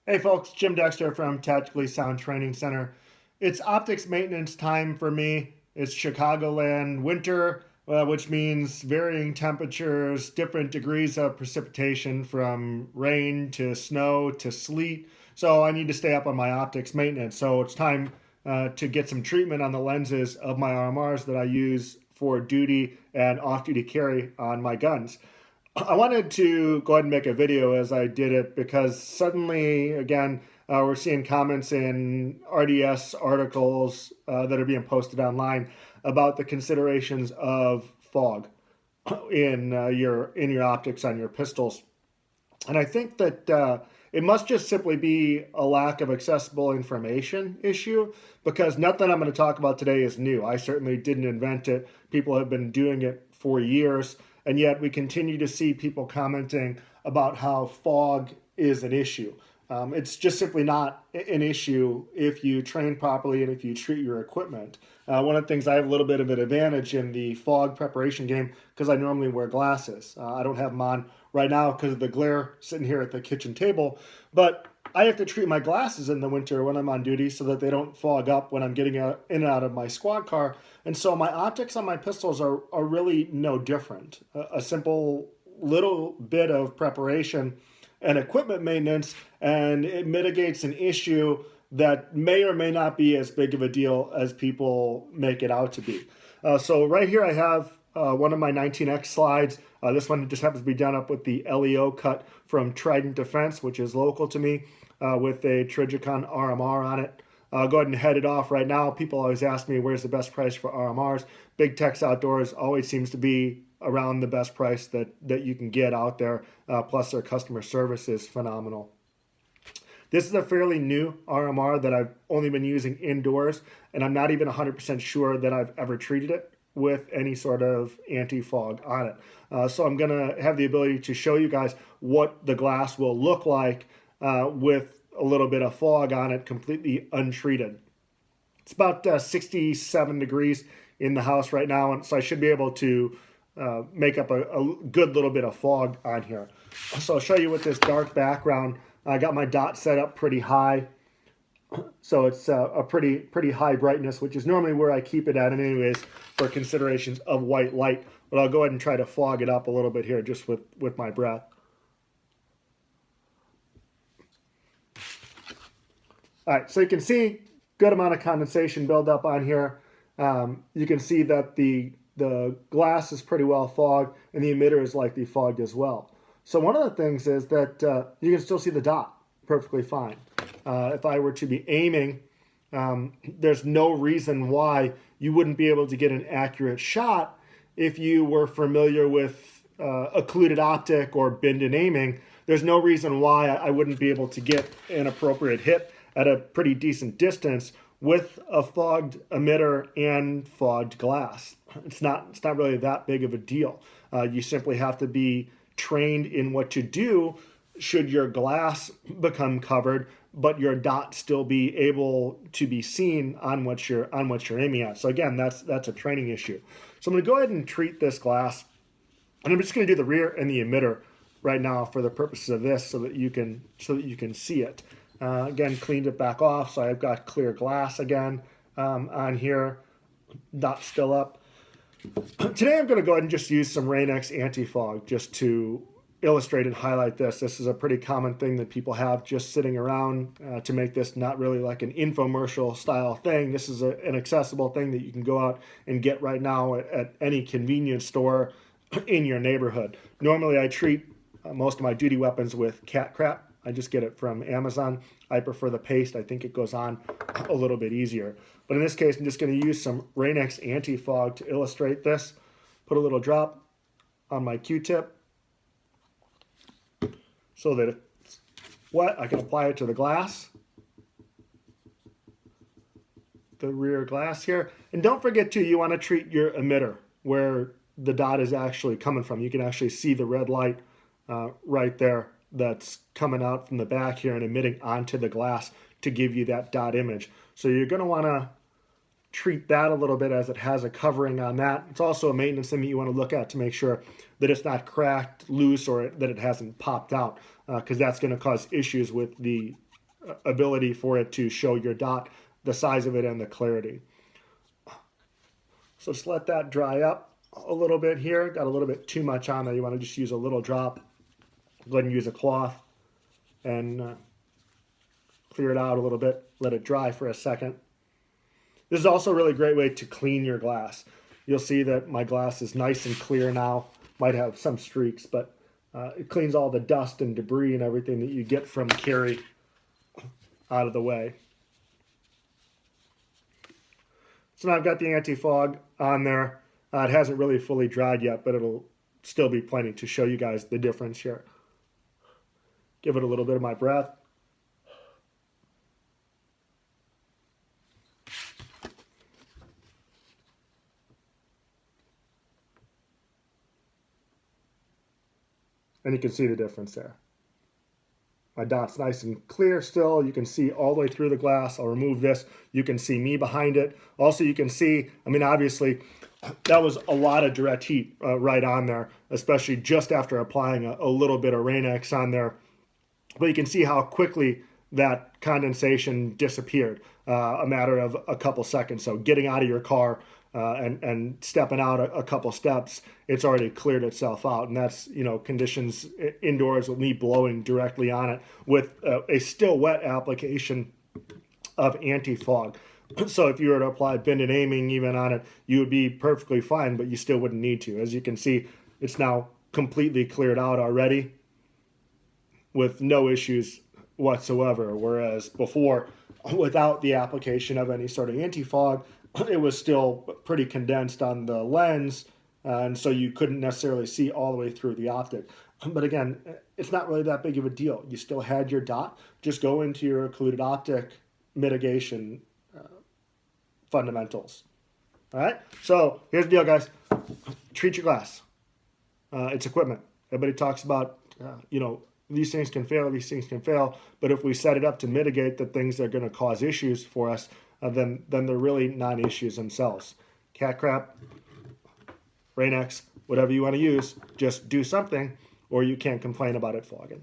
Hey folks, Jim Dexter from Tactically Sound Training Center. It's optics maintenance time for me. It's Chicagoland winter, which means varying temperatures, different degrees of precipitation from rain to snow to sleet. So I need to stay up on my optics maintenance. So it's time to get some treatment on the lenses of my RMRs that I use for duty and off duty carry on my guns. I wanted to go ahead and make a video as I did it because suddenly, again, we're seeing comments in RDS articles that are being posted online about the considerations of fog in your optics on your pistols. And I think that it must just simply be a lack of accessible information issue because nothing I'm going to talk about today is new. I certainly didn't invent it. People have been doing it for years, and yet we continue to see people commenting about how fog is an issue. It's just simply not an issue if you train properly and if you treat your equipment. One of the things I have a little bit of an advantage in the fog preparation game because I normally wear glasses. I don't have them on right now because of the glare sitting here at the kitchen table, but I have to treat my glasses in the winter when I'm on duty so that they don't fog up when I'm getting in and out of my squad car. And so my optics on my pistols are really no different. A simple little bit of preparation and equipment maintenance, and it mitigates an issue that may or may not be as big of a deal as people make it out to be. So right here I have one of my 19X slides. This one just happens to be done up with the LEO cut from Trident Defense, which is local to me, with a Trigicon RMR on it. I'll go ahead and head it off right now. People always ask me where's the best price for RMRs. Big Tex Outdoors always seems to be around the best price that you can get out there. Plus their customer service is phenomenal. This is a fairly new RMR that I've only been using indoors, and I'm not even 100% sure that I've ever treated it with any sort of anti-fog on it. So I'm going to have the ability to show you guys what the glass will look like with a little bit of fog on it, completely untreated. It's about 67 degrees in the house right now, and so I should be able to make up a good little bit of fog on here. So I'll show you with this dark background. I got my dot set up pretty high, so it's a pretty high brightness, which is normally where I keep it at anyways for considerations of white light. But I'll go ahead and try to fog it up a little bit here just with my breath. All right, so you can see good amount of condensation buildup on here. You can see that the glass is pretty well fogged and the emitter is likely fogged as well. So one of the things is that you can still see the dot perfectly fine. If I were to be aiming, there's no reason why you wouldn't be able to get an accurate shot if you were familiar with occluded optic or bend-in aiming. There's no reason why I wouldn't be able to get an appropriate hit at a pretty decent distance with a fogged emitter and fogged glass. It's not really that big of a deal. You simply have to be trained in what to do should your glass become covered, but your dot still be able to be seen on what you're aiming at. So again, that's a training issue. So I'm going to go ahead and treat this glass, and I'm just going to do the rear and the emitter right now for the purposes of this, so that you can see it. Again, cleaned it back off, so I've got clear glass again on here. Dot still up. Today I'm going to go ahead and just use some Rain-X anti-fog just to illustrate and highlight this. This is a pretty common thing that people have just sitting around to make this not really like an infomercial style thing. This is an accessible thing that you can go out and get right now at any convenience store in your neighborhood. Normally I treat most of my duty weapons with cat crap. I just get it from Amazon. I prefer the paste. I think it goes on a little bit easier. But in this case, I'm just going to use some Rain-X anti-fog to illustrate this. Put a little drop on my Q-tip so that if it's wet, I can apply it to the glass, the rear glass here. And don't forget too, you want to treat your emitter where the dot is actually coming from. You can actually see the red light right there that's coming out from the back here and emitting onto the glass to give you that dot image. So you're going to want to treat that a little bit as it has a covering on that. It's also a maintenance thing that you want to look at to make sure that it's not cracked loose or that it hasn't popped out, because that's going to cause issues with the ability for it to show your dot, the size of it and the clarity. So just let that dry up a little bit here. Got a little bit too much on there. You want to just use a little drop. Go ahead and use a cloth and clear it out a little bit. Let it dry for a second. This is also a really great way to clean your glass. You'll see that my glass is nice and clear now. Might have some streaks, but it cleans all the dust and debris and everything that you get from carry out of the way. So now I've got the anti-fog on there. It hasn't really fully dried yet, but it'll still be plenty to show you guys the difference here. Give it a little bit of my breath. And you can see the difference there. My dot's nice and clear still. You can see all the way through the glass. I'll remove this. You can see me behind it. Also, you can see, I mean, obviously, that was a lot of direct heat right on there, especially just after applying a little bit of Rain-X on there. But you can see how quickly that condensation disappeared, a matter of a couple seconds. So getting out of your car and stepping out a couple steps, it's already cleared itself out. And that's, you know, conditions indoors with me blowing directly on it with a still wet application of anti-fog. So if you were to apply bend and aiming even on it, you would be perfectly fine, but you still wouldn't need to. As you can see, it's now completely cleared out already with no issues whatsoever. Whereas before, without the application of any sort of anti-fog, it was still pretty condensed on the lens, and so you couldn't necessarily see all the way through the optic. But again, it's not really that big of a deal. You still had your dot. Just go into your occluded optic mitigation fundamentals. All right, so here's the deal, guys. Treat your glass. It's equipment. Everybody talks about, you know, these things can fail, these things can fail. But if we set it up to mitigate the things that are going to cause issues for us, then they're really non-issues themselves. Cat crap, Rain-X, whatever you want to use, just do something, or you can't complain about it fogging.